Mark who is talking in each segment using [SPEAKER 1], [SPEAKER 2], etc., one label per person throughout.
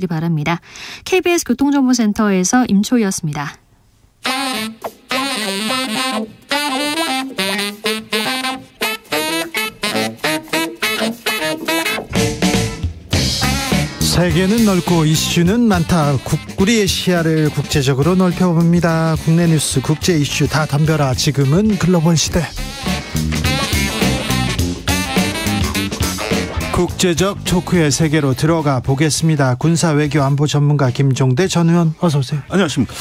[SPEAKER 1] 바랍니다. KBS 교통정보센터에서 임초희였습니다.
[SPEAKER 2] 세계는 넓고 이슈는 많다. 우리의 시야를 국제적으로 넓혀봅니다. 국내 뉴스, 국제 이슈 다 덤벼라. 지금은 글로벌 시대. 국제적 토크의 세계로 들어가 보겠습니다. 군사 외교 안보 전문가 김종대 전 의원 어서 오세요.
[SPEAKER 3] 안녕하십니까.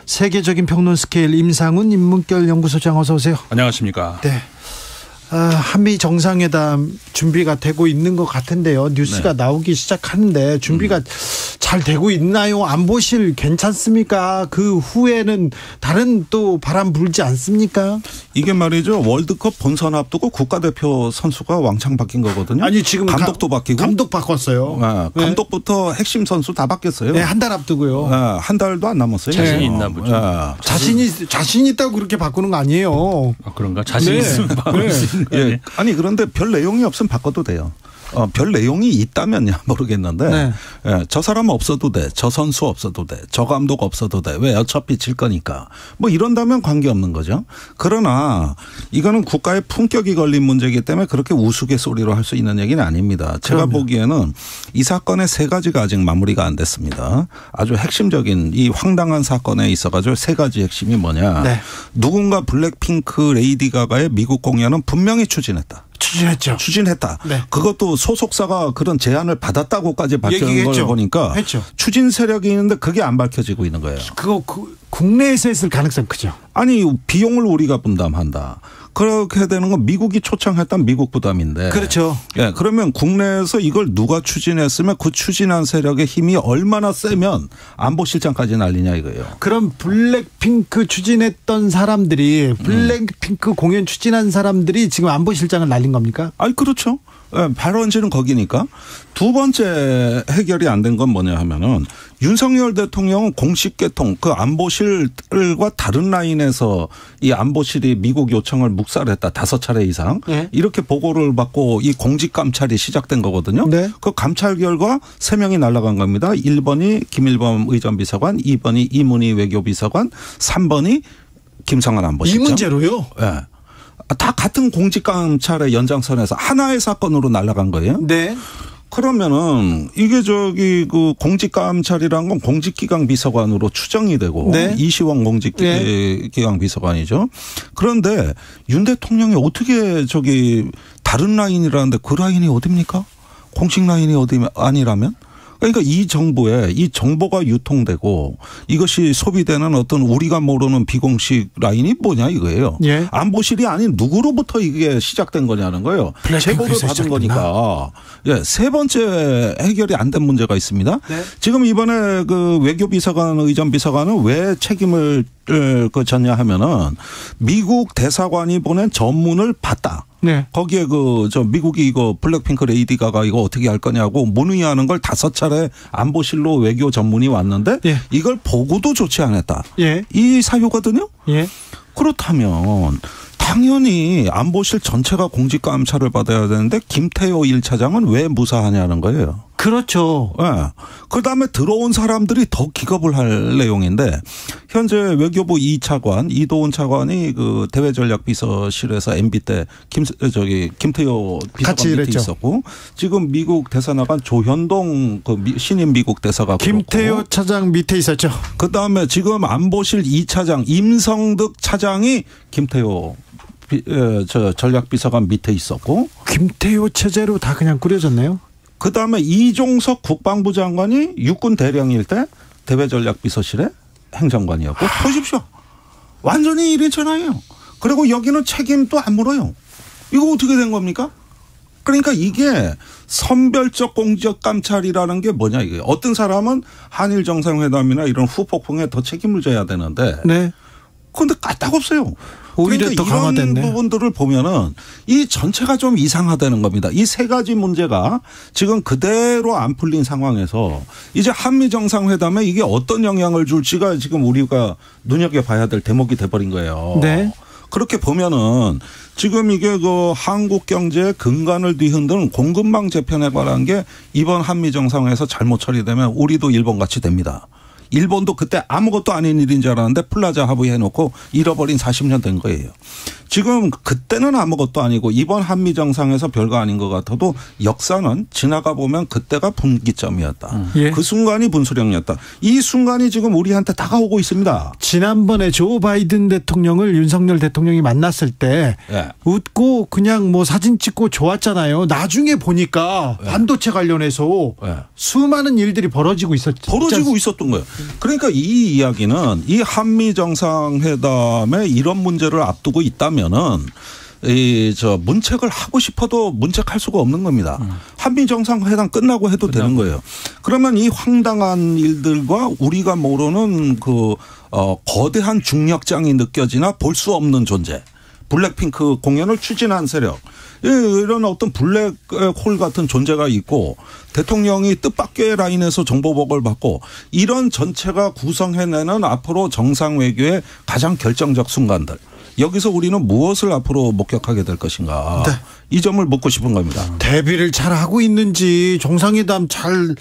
[SPEAKER 2] 세계적인 평론 스케일 임상훈 인문결 연구소장 어서 오세요.
[SPEAKER 3] 안녕하십니까.
[SPEAKER 2] 네. 한미 정상회담 준비가 되고 있는 것 같은데요. 뉴스가 나오기 시작하는데 준비가 잘 되고 있나요? 안보실 괜찮습니까? 그 후에는 다른 또 바람 불지 않습니까?
[SPEAKER 3] 이게 말이죠. 월드컵 본선 앞두고 국가대표 선수가 왕창 바뀐 거거든요.
[SPEAKER 2] 아니 지금
[SPEAKER 3] 감독도 바뀌고.
[SPEAKER 2] 감독 바꿨어요.
[SPEAKER 3] 네. 감독부터 핵심 선수 다 바뀌었어요.
[SPEAKER 2] 네, 한 달 앞두고요.
[SPEAKER 3] 네, 한 달도 안 남았어요.
[SPEAKER 4] 자신이 있나 보죠.
[SPEAKER 2] 네. 자신 있다고 그렇게 바꾸는 거 아니에요.
[SPEAKER 4] 아, 그런가? 자신 있으면 바꿀 수 있는 거 아니에요?
[SPEAKER 3] 예. 아니 그런데 별 내용이 없으면 바꿔도 돼요. 별 내용이 있다면야 모르겠는데
[SPEAKER 2] 네.
[SPEAKER 3] 예, 저 사람 없어도 돼. 저 선수 없어도 돼. 저 감독 없어도 돼. 왜? 어차피 질 거니까. 뭐 이런다면 관계없는 거죠. 그러나 이거는 국가의 품격이 걸린 문제이기 때문에 그렇게 우스갯소리로 할 수 있는 얘기는 아닙니다. 제가
[SPEAKER 2] 그럼요.
[SPEAKER 3] 보기에는 이 사건의 세 가지가 아직 마무리가 안 됐습니다. 아주 핵심적인 이 황당한 사건에 있어가지고 세 가지 핵심이 뭐냐.
[SPEAKER 2] 네.
[SPEAKER 3] 누군가 블랙핑크 레이디 가가의 미국 공연은 분명히 추진했다. 추진했다.
[SPEAKER 2] 네.
[SPEAKER 3] 그것도 소속사가 그런 제안을 받았다고까지 밝히는 걸 보니까
[SPEAKER 2] 했죠.
[SPEAKER 3] 추진 세력이 있는데 그게 안 밝혀지고 있는 거예요.
[SPEAKER 2] 그거 국내에서 했을 가능성 크죠.
[SPEAKER 3] 아니 비용을 우리가 분담한다. 그렇게 되는 건 미국이 초청했던 미국 부담인데.
[SPEAKER 2] 그렇죠.
[SPEAKER 3] 예, 그러면 국내에서 이걸 누가 추진했으면 그 추진한 세력의 힘이 얼마나 세면 안보실장까지 날리냐 이거예요.
[SPEAKER 2] 그럼 블랙핑크 추진했던 사람들이 블랙핑크 공연 추진한 사람들이 지금 안보실장을 날린 겁니까?
[SPEAKER 3] 아니 그렇죠. 예, 발원지는 거기니까. 두 번째 해결이 안 된 건 뭐냐 하면은 윤석열 대통령은 공식 개통 그 안보실과 다른 라인에서 이 안보실이 미국 요청을 묵살했다 5차례 이상.
[SPEAKER 2] 네.
[SPEAKER 3] 이렇게 보고를 받고 이 공직 감찰이 시작된 거거든요.
[SPEAKER 2] 네.
[SPEAKER 3] 그 감찰 결과 3명이 날아간 겁니다. 1번이 김일범 의전비서관, 2번이 이문희 외교비서관, 3번이 김성한 안보실장.
[SPEAKER 2] 이 문제로요?
[SPEAKER 3] 예. 다 같은 공직감찰의 연장선에서 하나의 사건으로 날아간 거예요.
[SPEAKER 2] 네.
[SPEAKER 3] 그러면은 이게 그 공직감찰이란 건 공직기강 비서관으로 추정이 되고
[SPEAKER 2] 네.
[SPEAKER 3] 이시원 공직기강 비서관이죠. 그런데 윤 대통령이 어떻게 다른 라인이라는데 그 라인이 어딥니까? 공식 라인이 어디 아니라면? 그러니까 이 정부에 이 정보가 유통되고 이것이 소비되는 어떤 우리가 모르는 비공식 라인이 뭐냐 이거예요.
[SPEAKER 2] 예.
[SPEAKER 3] 안보실이 아닌 누구로부터 이게 시작된 거냐는 거예요. 제보를 받은 거니까. 예, 세 번째 해결이 안 된 문제가 있습니다.
[SPEAKER 2] 네.
[SPEAKER 3] 지금 이번에 그 외교비서관 의전비서관은 왜 책임을 졌냐 미국 대사관이 보낸 전문을 봤다.
[SPEAKER 2] 네.
[SPEAKER 3] 거기에 미국이 이거 블랙핑크 레이디 가가 이거 어떻게 할 거냐고 문의하는 걸 5차례 안보실로 외교 전문이 왔는데
[SPEAKER 2] 예.
[SPEAKER 3] 이걸 보고도 조치 안 했다.
[SPEAKER 2] 예.
[SPEAKER 3] 이 사유거든요.
[SPEAKER 2] 예.
[SPEAKER 3] 그렇다면 당연히 안보실 전체가 공직감찰을 받아야 되는데 김태호 1차장은 왜 무사하냐는 거예요.
[SPEAKER 2] 그렇죠.
[SPEAKER 3] 네. 그다음에 들어온 사람들이 더 기겁을 할 내용인데 현재 외교부 2차관 이도훈 차관이 그 대외전략비서실에서 MB 때 김태호 비서관 밑에 있었고 지금 미국 대사 나간 조현동 그 신임 미국 대사가
[SPEAKER 2] 김태호
[SPEAKER 3] 그렇고
[SPEAKER 2] 차장 밑에 있었죠.
[SPEAKER 3] 그다음에 지금 안보실 2차장 임성득 차장이 김태호 전략비서관 밑에 있었고
[SPEAKER 2] 김태호 체제로 다 그냥 꾸려졌네요.
[SPEAKER 3] 그다음에 이종석 국방부 장관이 육군 대령일 때 대외전략비서실의 행정관이었고 보십시오. 완전히 1인천하예요. 그리고 여기는 책임도 안 물어요. 이거 어떻게 된 겁니까? 그러니까 이게 선별적 공적 감찰이라는 게 뭐냐 이게. 어떤 사람은 한일 정상회담이나 이런 후폭풍에 더 책임을 져야 되는데
[SPEAKER 2] 네.
[SPEAKER 3] 그런데 까딱없어요.
[SPEAKER 2] 오히려
[SPEAKER 3] 그러니까
[SPEAKER 2] 더 강화됐네.
[SPEAKER 3] 이런 부분들을 보면은 이 전체가 좀 이상하다는 겁니다. 이 세 가지 문제가 지금 그대로 안 풀린 상황에서 이제 한미 정상회담에 이게 어떤 영향을 줄지가 지금 우리가 눈여겨봐야 될 대목이 돼버린 거예요.
[SPEAKER 2] 네.
[SPEAKER 3] 그렇게 보면은 지금 이게 그 한국 경제의 근간을 뒤흔드는 공급망 재편에 관한 게 이번 한미 정상회에서 잘못 처리되면 우리도 일본 같이 됩니다. 일본도 그때 아무것도 아닌 일인 줄 알았는데 플라자 합의해놓고 잃어버린 40년 된 거예요. 지금 그때는 아무것도 아니고 이번 한미 정상에서 별거 아닌 것 같아도 역사는 지나가 보면 그때가 분기점이었다.
[SPEAKER 2] 예.
[SPEAKER 3] 그 순간이 분수령이었다. 이 순간이 지금 우리한테 다가오고 있습니다.
[SPEAKER 2] 지난번에 조 바이든 대통령을 윤석열 대통령이 만났을 때
[SPEAKER 3] 예.
[SPEAKER 2] 웃고 그냥 뭐 사진 찍고 좋았잖아요. 나중에 보니까 반도체 관련해서 수많은 일들이 벌어지고
[SPEAKER 3] 있었던 거예요. 그러니까 이 이야기는 이 한미 정상회담에 이런 문제를 앞두고 있다면은 문책을 하고 싶어도 문책할 수가 없는 겁니다. 한미 정상회담 끝나고 해도 되는 거예요. 그러면 이 황당한 일들과 우리가 모르는 거대한 중력장이 느껴지나 볼 수 없는 존재. 블랙핑크 공연을 추진한 세력. 이런 어떤 블랙홀 같은 존재가 있고 대통령이 뜻밖의 라인에서 정보보고를 받고 이런 전체가 구성해내는 앞으로 정상 외교의 가장 결정적 순간들. 여기서 우리는 무엇을 앞으로 목격하게 될 것인가. 네. 이 점을 묻고 싶은 겁니다.
[SPEAKER 2] 대비를 잘 하고 있는지 정상회담 잘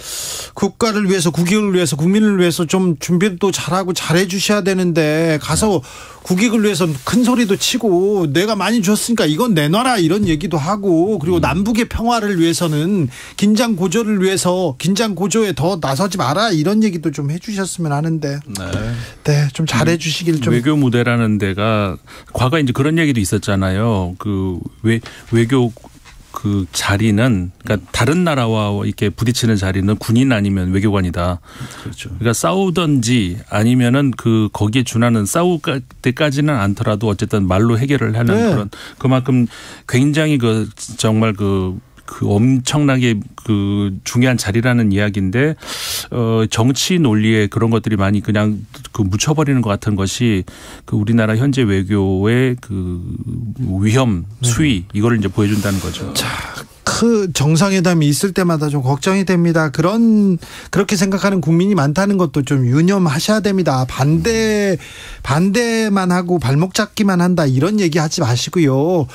[SPEAKER 2] 국가를 위해서 국익을 위해서 국민을 위해서 좀 준비도 잘하고 잘해 주셔야 되는데 가서 국익을 위해서 큰 소리도 치고 내가 많이 줬으니까 이건 내놔라 이런 얘기도 하고 그리고 남북의 평화를 위해서는 긴장 고조를 위해서 긴장 고조에 더 나서지 마라 이런 얘기도 좀 해 주셨으면 하는데 네, 좀 잘해 주시길 좀.
[SPEAKER 4] 외교 무대라는 데가 과거에 이제 그런 얘기도 있었잖아요. 그 외교 그 자리는 그러니까 다른 나라와 이렇게 부딪히는 자리는 군인 아니면 외교관이다.
[SPEAKER 3] 그렇죠.
[SPEAKER 4] 그러니까 싸우든지 아니면은 거기에 준하는 싸울 때까지는 않더라도 어쨌든 말로 해결을 하는
[SPEAKER 2] 네.
[SPEAKER 4] 그런 그만큼 굉장히 정말 엄청나게 중요한 자리라는 이야기인데 정치 논리에 그런 것들이 많이 그냥 묻혀버리는 것 같은 것이 우리나라 현재 외교의 위험 수위 이거를 이제 보여준다는 거죠.
[SPEAKER 2] 자, 그 정상회담이 있을 때마다 좀 걱정이 됩니다. 그렇게 생각하는 국민이 많다는 것도 좀 유념하셔야 됩니다. 반대만 하고 발목 잡기만 한다 이런 얘기하지 마시고요.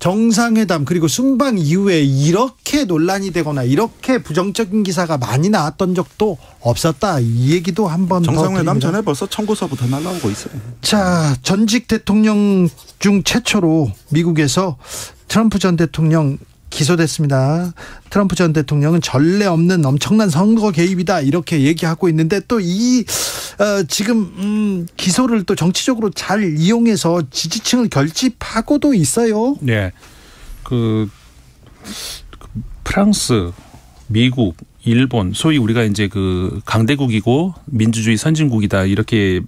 [SPEAKER 2] 정상회담 그리고 순방 이후에 이렇게 논란이 되거나 이렇게 부정적인 기사가 많이 나왔던 적도 없었다. 이 얘기도 한번 더
[SPEAKER 3] 정상회담 전에 벌써 청구서부터 날라오고 있어요.
[SPEAKER 2] 자, 전직 대통령 중 최초로 미국에서 트럼프 전 대통령 기소됐습니다. 트럼프 전 대통령은 전례 없는 엄청난 선거 개입이다 이렇게 얘기하고 있는데 또 지금 기소를 또 정치적으로 잘 이용해서 지지층을 결집하고도 있어요.
[SPEAKER 4] 네, 프랑스, 미국, 일본, 소위 우리가 이제 강대국이고 민주주의 선진국이다 이렇게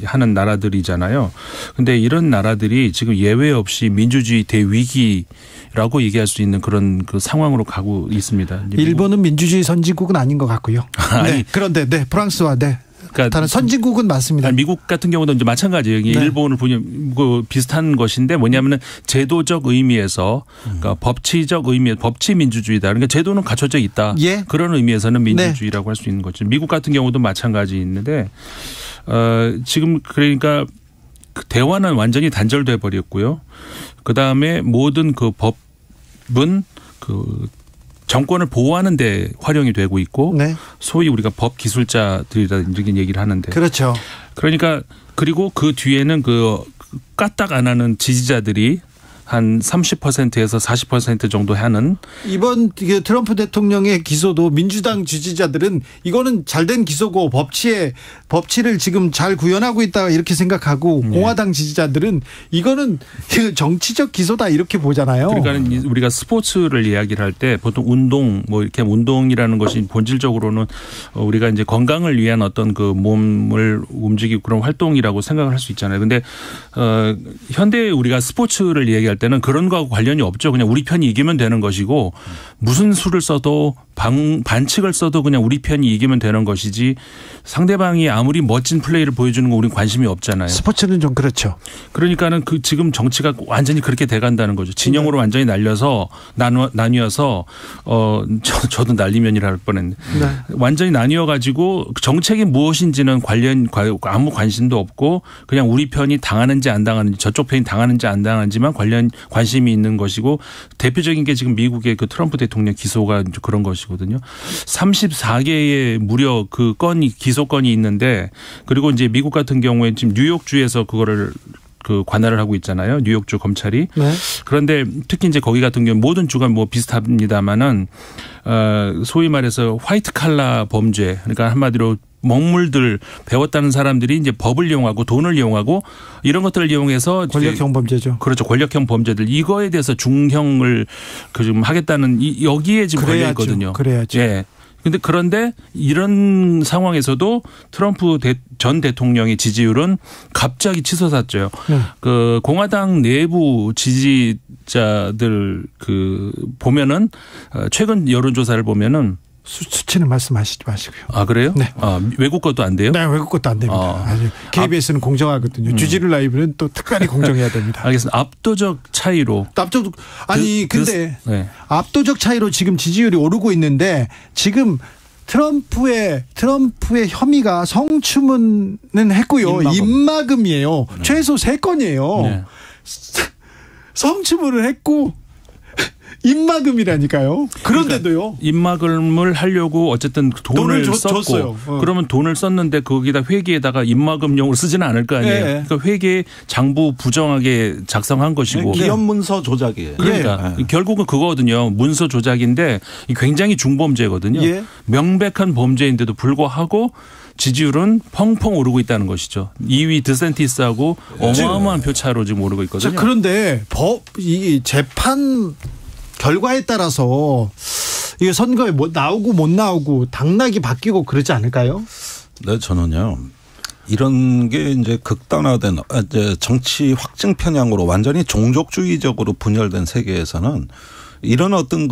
[SPEAKER 4] 하는 나라들이잖아요. 근데 이런 나라들이 지금 예외 없이 민주주의 대위기라고 얘기할 수 있는 그런 상황으로 가고 있습니다.
[SPEAKER 2] 일본은 민주주의 선진국은 아닌 것 같고요.
[SPEAKER 4] 아니,
[SPEAKER 2] 네, 그런데 프랑스와 그러니까 다른 선진국은 맞습니다.
[SPEAKER 4] 미국 같은 경우도 이제 마찬가지예요. 네. 일본을 보면 비슷한 것인데 뭐냐면은 제도적 의미에서 그러니까 법치적 의미, 법치 민주주의다. 그러니까 제도는 갖춰져 있다.
[SPEAKER 2] 예.
[SPEAKER 4] 그런 의미에서는 민주주의라고 할 수 있는 거죠. 미국 같은 경우도 마찬가지 있는데 지금 그러니까 대화는 완전히 단절돼 버렸고요. 그 다음에 모든 법은 정권을 보호하는 데 활용이 되고 있고 네. 소위 우리가 법 기술자들이라 이렇게 얘기를 하는데
[SPEAKER 2] 그렇죠.
[SPEAKER 4] 그러니까 그리고 그 뒤에는 까딱 안 하는 지지자들이 한 30%에서 40% 정도 하는
[SPEAKER 2] 이번 트럼프 대통령의 기소도 민주당 지지자들은 이거는 잘된 기소고 법치를 지금 잘 구현하고 있다 이렇게 생각하고 공화당 지지자들은 이거는 정치적 기소다 이렇게 보잖아요.
[SPEAKER 4] 그러니까 우리가 스포츠를 이야기를 할 때 보통 운동 이렇게 운동이라는 것이 본질적으로는 우리가 이제 건강을 위한 어떤 몸을 움직이고 그런 활동이라고 생각을 할 수 있잖아요. 그런데 현대 우리가 스포츠를 얘기할 때는 그런 거하고 관련이 없죠. 그냥 우리 편이 이기면 되는 것이고 무슨 수를 써도 반칙을 써도 그냥 우리 편이 이기면 되는 것이지 상대방이 아무리 멋진 플레이를 보여주는 거 우리는 관심이 없잖아요.
[SPEAKER 2] 스포츠는 좀 그렇죠.
[SPEAKER 4] 그러니까는 그 지금 정치가 완전히 그렇게 돼간다는 거죠. 진영으로 완전히 날려서 나뉘어서 저도 날리면이라 할 뻔했네. 네. 완전히 나뉘어 가지고 정책이 무엇인지는 아무 관심도 없고 그냥 우리 편이 당하는지 안 당하는지 저쪽 편이 당하는지 안 당하는지만 관심이 있는 것이고 대표적인 게 지금 미국의 그 트럼프 대통령 기소가 그런 것이거든요. 34개의 무려 그 기소건이 있는데 그리고 이제 미국 같은 경우에 지금 뉴욕주에서 그거를 관할을 하고 있잖아요. 뉴욕주 검찰이. 네. 그런데 특히 이제 거기 같은 경우 모든 주가 뭐 비슷합니다만은 소위 말해서 화이트 칼라 범죄 그러니까 한마디로 먹물들 배웠다는 사람들이 이제 법을 이용하고 돈을 이용하고 이런 것들을 이용해서
[SPEAKER 2] 권력형 범죄죠.
[SPEAKER 4] 그렇죠. 권력형 범죄들 이거에 대해서 중형을 좀 하겠다는 여기에 지금 걸려 있거든요.
[SPEAKER 2] 그래야죠.
[SPEAKER 4] 예. 그런데 이런 상황에서도 트럼프 전 대통령의 지지율은 갑자기 치솟았죠. 그 공화당 내부 지지자들 보면은 최근 여론조사를 보면은
[SPEAKER 2] 수치는 말씀하시지 마시고요.
[SPEAKER 4] 아 그래요?
[SPEAKER 2] 네.
[SPEAKER 4] 외국 것도 안 돼요?
[SPEAKER 2] 네, 외국 것도 안 됩니다. KBS는 공정하거든요. 주진우 라이브는 또 특별히 공정해야 됩니다.
[SPEAKER 4] 알겠습니다. 압도적 차이로.
[SPEAKER 2] 근데 압도적 차이로 지금 지지율이 오르고 있는데 지금 트럼프의 혐의가 성추문은 했고요. 입막음이에요. 네. 최소 3건이에요. 네. 성추문을 했고. 입막음이라니까요. 그런데도요.
[SPEAKER 4] 그러니까 입막음을 하려고 어쨌든 돈을 썼고 그러면 돈을 썼는데 거기다 회계에다가 입막음용으로 쓰지는 않을 거 아니에요. 네. 그러니까 회계 장부 부정하게 작성한 것이고.
[SPEAKER 3] 기업 문서 조작이에요.
[SPEAKER 4] 그러니까 결국은 그거거든요. 문서 조작인데 굉장히 중범죄거든요. 예. 명백한 범죄인데도 불구하고 지지율은 펑펑 오르고 있다는 것이죠. 2위 드센티스하고 어마어마한 표차로 지금 오르고 있거든요.
[SPEAKER 2] 자, 그런데 이 재판 결과에 따라서 이게 선거에 나오고 못 나오고 당락이 바뀌고 그러지 않을까요?
[SPEAKER 3] 네, 저는요. 이런 게 이제 극단화된 이제 정치 확증 편향으로 완전히 종족주의적으로 분열된 세계에서는 이런 어떤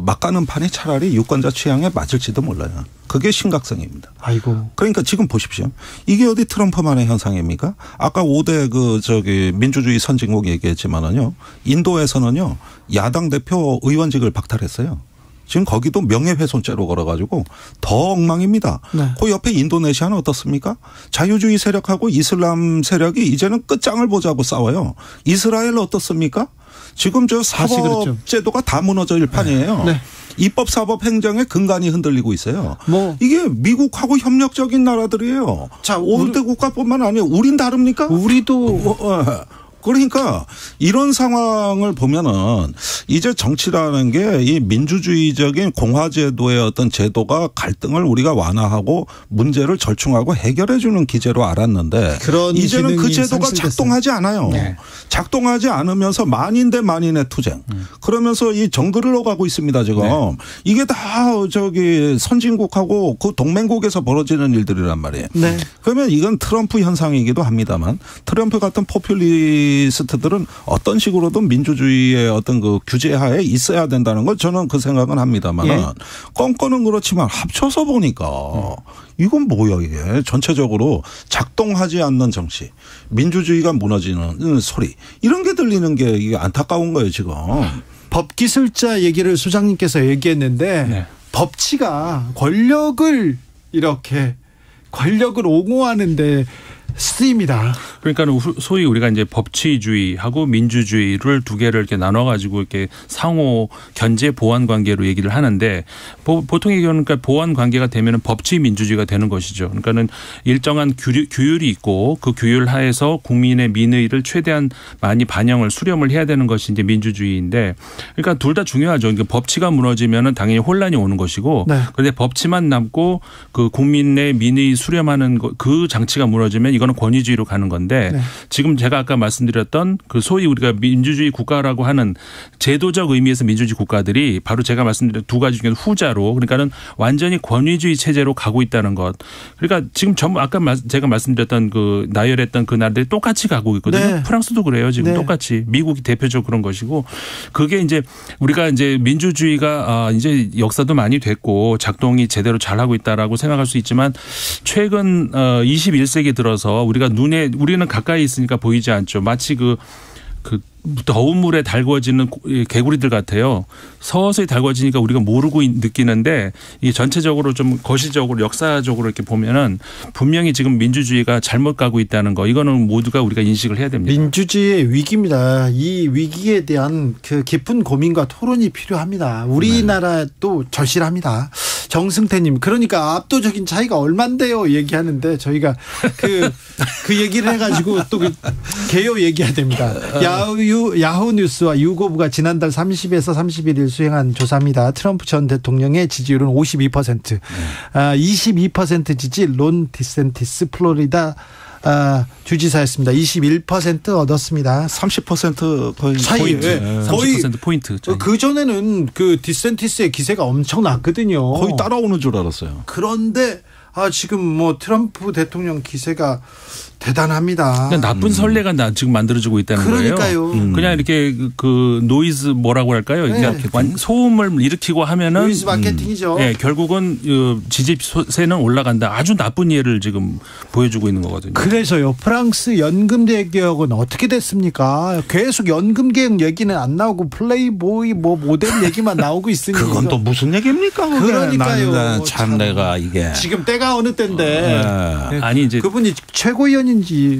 [SPEAKER 3] 막가는 판이 차라리 유권자 취향에 맞을지도 몰라요. 그게 심각성입니다.
[SPEAKER 2] 아이고.
[SPEAKER 3] 그러니까 지금 보십시오. 이게 어디 트럼프만의 현상입니까? 아까 5대 민주주의 선진국 얘기했지만은요. 인도에서는요. 야당 대표 의원직을 박탈했어요. 지금 거기도 명예훼손죄로 걸어가지고 더 엉망입니다. 네. 그 옆에 인도네시아는 어떻습니까? 자유주의 세력하고 이슬람 세력이 이제는 끝장을 보자고 싸워요. 이스라엘 어떻습니까? 지금 사법제도가 다 무너질 판이에요. 네. 입법, 사법, 행정의 근간이 흔들리고 있어요. 이게 미국하고 협력적인 나라들이에요. 자, 5대 국가뿐만 아니에요. 우린 다릅니까?
[SPEAKER 2] 우리도.
[SPEAKER 3] 그러니까 이런 상황을 보면은 이제 정치라는 게 이 민주주의적인 공화제도의 어떤 제도가 갈등을 우리가 완화하고 문제를 절충하고 해결해 주는 기제로 알았는데 이제는 그 제도가 작동하지 않아요. 네. 작동하지 않으면서 만인 대 만인의 투쟁. 그러면서 이 정글을 오가고 있습니다, 지금. 네. 이게 다 선진국하고 그 동맹국에서 벌어지는 일들이란 말이에요. 네. 그러면 이건 트럼프 현상이기도 합니다만 트럼프 같은 포퓰리스트들은 어떤 식으로든 민주주의의 어떤 규제하에 있어야 된다는 걸 저는 그 생각은 합니다만 건건은 그렇지만 합쳐서 보니까 이건 뭐야 이게 전체적으로 작동하지 않는 정치 민주주의가 무너지는 소리 이런 게 들리는 게 이게 안타까운 거예요 지금.
[SPEAKER 2] 법기술자 얘기를 소장님께서 얘기했는데 법치가 권력을 옹호하는데 쓰입니다.
[SPEAKER 4] 그러니까 소위 우리가 이제 법치주의하고 민주주의를 두 개를 이렇게 나눠가지고 이렇게 상호 견제 보완 관계로 얘기를 하는데 보통의 경우는 그러니까 보완 관계가 되면은 법치 민주주의가 되는 것이죠. 그러니까는 일정한 규율이 있고 그 규율 하에서 국민의 민의를 최대한 많이 반영을 수렴을 해야 되는 것이 이제 민주주의인데 그러니까 둘 다 중요하죠. 그러니까 법치가 무너지면은 당연히 혼란이 오는 것이고 그런데 법치만 남고 그 국민의 민의 수렴하는 그 장치가 무너지면 이거는 권위주의로 가는 건데 건데
[SPEAKER 2] 네.
[SPEAKER 4] 지금 제가 아까 말씀드렸던 그 소위 우리가 민주주의 국가라고 하는 제도적 의미에서 민주주의 국가들이 바로 제가 말씀드린 두 가지 중에 후자로 그러니까는 완전히 권위주의 체제로 가고 있다는 것. 그러니까 지금 전부 아까 제가 말씀드렸던 그 나열했던 그 나라들이 똑같이 가고 있거든요.
[SPEAKER 2] 네.
[SPEAKER 4] 프랑스도 그래요. 지금
[SPEAKER 2] 네.
[SPEAKER 4] 똑같이 미국이 대표적으로 그런 것이고 그게 이제 우리가 이제 민주주의가 이제 역사도 많이 됐고 작동이 제대로 잘하고 있다라고 생각할 수 있지만 최근 21세기 들어서 우리는 가까이 있으니까 보이지 않죠. 마치 그 더운 물에 달궈지는 개구리들 같아요. 서서히 달궈지니까 우리가 모르고 느끼는데 이게 전체적으로 좀 거시적으로 역사적으로 이렇게 보면은 분명히 지금 민주주의가 잘못 가고 있다는 거 이거는 모두가 우리가 인식을 해야 됩니다.
[SPEAKER 2] 민주주의의 위기입니다. 이 위기에 대한 그 깊은 고민과 토론이 필요합니다. 우리나라도 절실합니다. 정승태님 그러니까 압도적인 차이가 얼만데요 얘기하는데 저희가 그 얘기를 해가지고 또 그 개요 얘기해야 됩니다. 야후 뉴스와 유고부가 지난달 30에서 31일 수행한 조사입니다. 트럼프 전 대통령의 지지율은 52%, 22% 지지 론 디센티스 플로리다 주지사였습니다. 21% 얻었습니다.
[SPEAKER 3] 30% 거의
[SPEAKER 2] 차이,
[SPEAKER 3] 포인트.
[SPEAKER 2] 네.
[SPEAKER 4] 30% 포인트.
[SPEAKER 2] 그 전에는 그 디센티스의 기세가 엄청 났거든요.
[SPEAKER 3] 거의 따라오는 줄 알았어요.
[SPEAKER 2] 그런데 지금 뭐 트럼프 대통령 기세가 대단합니다.
[SPEAKER 4] 나쁜 선례가 지금 만들어지고 있다는
[SPEAKER 2] 그러니까요.
[SPEAKER 4] 거예요. 그냥 이렇게 그 노이즈 뭐라고 할까요?
[SPEAKER 2] 네.
[SPEAKER 4] 그러니까 소음을 일으키고 하면은
[SPEAKER 2] 노이즈 마케팅이죠.
[SPEAKER 4] 네, 결국은 지지세는 올라간다. 아주 나쁜 예를 지금 보여주고 있는 거거든요.
[SPEAKER 2] 그래서요. 프랑스 연금 개혁은 어떻게 됐습니까? 계속 연금 개혁 얘기는 안 나오고 플레이보이 뭐 모델 얘기만 나오고 있으니
[SPEAKER 3] 그건 또 무슨 얘기입니까? 그게.
[SPEAKER 2] 그러니까요.
[SPEAKER 3] 나는 참 내가 이게
[SPEAKER 2] 지금 때가 어느 때인데
[SPEAKER 4] 아니 이제
[SPEAKER 2] 그분이 최고위원인지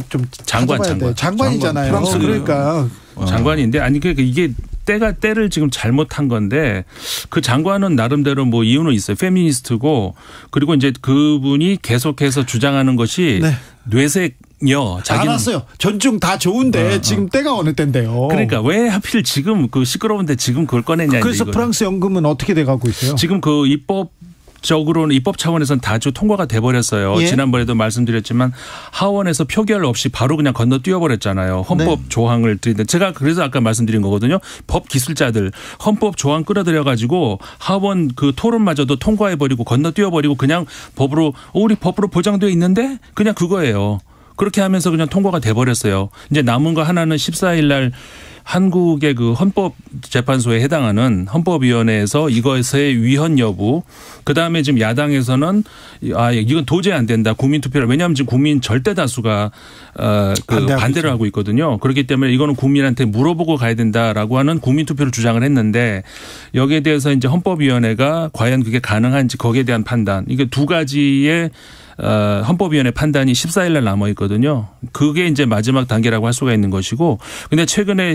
[SPEAKER 2] 좀 장관이잖아요.
[SPEAKER 3] 프랑스
[SPEAKER 2] 그러니까
[SPEAKER 4] 장관인데 아니 그러니까 이게 때를 지금 잘못한 건데 그 장관은 나름대로 뭐 이유는 있어요. 페미니스트고 그리고 이제 그분이 계속해서 주장하는 것이
[SPEAKER 2] 네.
[SPEAKER 4] 뇌색녀.
[SPEAKER 2] 알았어요. 존중 다 좋은데 지금 때가 어느 때인데요.
[SPEAKER 4] 그러니까 왜 하필 지금 그 시끄러운데 지금 그걸 꺼내냐.
[SPEAKER 2] 그래서 프랑스 연금은 어떻게 돼가고 있어요?
[SPEAKER 4] 지금 그 입법 차원에서는 다주 통과가 돼버렸어요.
[SPEAKER 2] 예?
[SPEAKER 4] 지난번에도 말씀드렸지만 하원에서 표결 없이 바로 그냥 건너뛰어버렸잖아요. 헌법 조항을 드리는데 제가 그래서 아까 말씀드린 거거든요. 법 기술자들 헌법 조항 끌어들여가지고 하원 그 토론마저도 통과해버리고 건너뛰어버리고 그냥 우리 법으로 보장되어 있는데 그냥 그거예요. 그렇게 하면서 그냥 통과가 돼버렸어요. 이제 남은 거 하나는 14일 날 한국의 그 헌법재판소에 해당하는 헌법위원회에서 이것의 위헌 여부, 그 다음에 지금 야당에서는 이건 도저히 안 된다. 국민투표를. 왜냐하면 지금 국민 절대 다수가 반대를 하고 있거든요. 그렇기 때문에 이거는 국민한테 물어보고 가야 된다라고 하는 국민투표를 주장을 했는데 여기에 대해서 이제 헌법위원회가 과연 그게 가능한지 거기에 대한 판단. 이게 두 가지의 헌법위원회 판단이 14일 날 남아 있거든요. 그게 이제 마지막 단계라고 할 수가 있는 것이고, 근데 최근에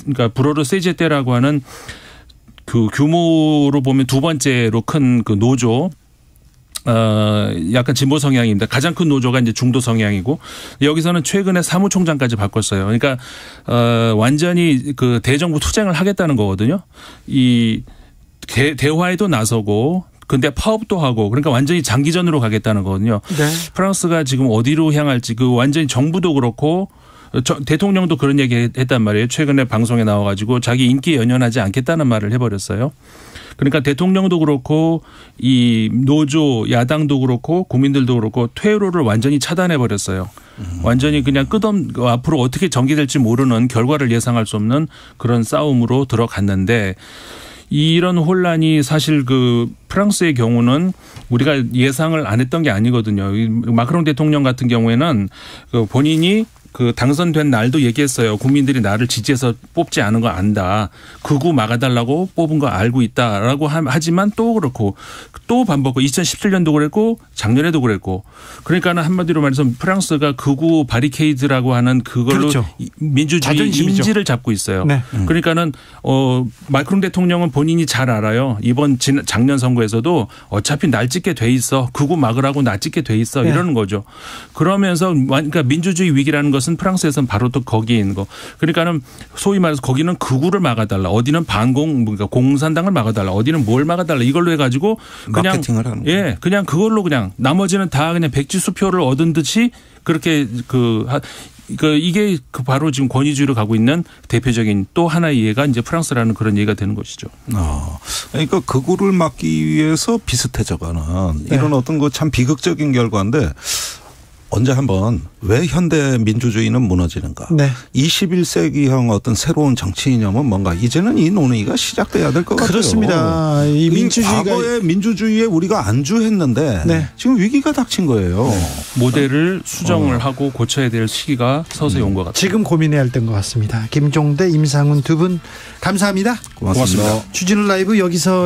[SPEAKER 4] 그러니까 불어로 CGT라고 하는 그 규모로 보면 두 번째로 큰 그 노조. 약간 진보 성향입니다. 가장 큰 노조가 이제 중도 성향이고 여기서는 최근에 사무총장까지 바꿨어요. 그러니까 완전히 그 대정부 투쟁을 하겠다는 거거든요. 이 대화에도 나서고. 근데 파업도 하고 그러니까 완전히 장기전으로 가겠다는 거거든요.
[SPEAKER 2] 네.
[SPEAKER 4] 프랑스가 지금 어디로 향할지 그 완전히 정부도 그렇고 대통령도 그런 얘기 했단 말이에요. 최근에 방송에 나와가지고 자기 인기에 연연하지 않겠다는 말을 해버렸어요. 그러니까 대통령도 그렇고 이 노조 야당도 그렇고 국민들도 그렇고 퇴로를 완전히 차단해버렸어요. 완전히 그냥 앞으로 어떻게 전개될지 모르는 결과를 예상할 수 없는 그런 싸움으로 들어갔는데 이런 혼란이 사실 그 프랑스의 경우는 우리가 예상을 안 했던 게 아니거든요. 마크롱 대통령 같은 경우에는 그 본인이 그 당선된 날도 얘기했어요. 국민들이 나를 지지해서 뽑지 않은 거 안다. 극우 막아달라고 뽑은 거 알고 있다라고 하지만 또 그렇고 또 반복하고 2017년도 그랬고 작년에도 그랬고 그러니까는 한마디로 말해서 프랑스가 극우 바리케이드라고 하는 그걸로
[SPEAKER 2] 그렇죠.
[SPEAKER 4] 민주주의
[SPEAKER 2] 자존심이죠.
[SPEAKER 4] 인지를 잡고 있어요.
[SPEAKER 2] 네.
[SPEAKER 4] 그러니까는 마크롱 대통령은 본인이 잘 알아요. 이번 작년 선거에서도 어차피 날 찍게 돼 있어. 극우 막으라고 날 찍게 돼 있어.
[SPEAKER 2] 네. 이러는
[SPEAKER 4] 거죠. 그러면서 그러니까 민주주의 위기라는 것은 프랑스에서는 바로 또 거기에 있는 거. 그러니까는 소위 말해서 거기는 극우를 막아달라. 어디는 그러니까 공산당을 막아달라. 어디는 뭘 막아달라. 이걸로 해가지고 그냥
[SPEAKER 3] 마케팅을 하는
[SPEAKER 4] 예, 그냥 그걸로 그냥 나머지는 다 그냥 백지수표를 얻은 듯이 그렇게 이게 바로 지금 권위주의로 가고 있는 대표적인 또 하나의 예가 이제 프랑스라는 그런 예가 되는 것이죠.
[SPEAKER 3] 그러니까 극우를 막기 위해서 비슷해져가는 이런 어떤 거 참 비극적인 결과인데 언제 한번 왜 현대 민주주의는 무너지는가?
[SPEAKER 2] 네.
[SPEAKER 3] 21세기형 어떤 새로운 정치 이념은 뭔가 이제는 이 논의가 시작돼야 될 것 같아요.
[SPEAKER 2] 그렇습니다. 이 민주주의가
[SPEAKER 3] 과거의 민주주의에 우리가 안주했는데
[SPEAKER 2] 네.
[SPEAKER 3] 지금 위기가 닥친 거예요.
[SPEAKER 4] 모델을 수정을 하고 고쳐야 될 시기가 서서히 온 것 같아요.
[SPEAKER 2] 지금 고민해야 할 때인 것 같습니다. 김종대, 임상훈 두 분 감사합니다.
[SPEAKER 3] 고맙습니다.
[SPEAKER 2] 주진우 라이브 여기서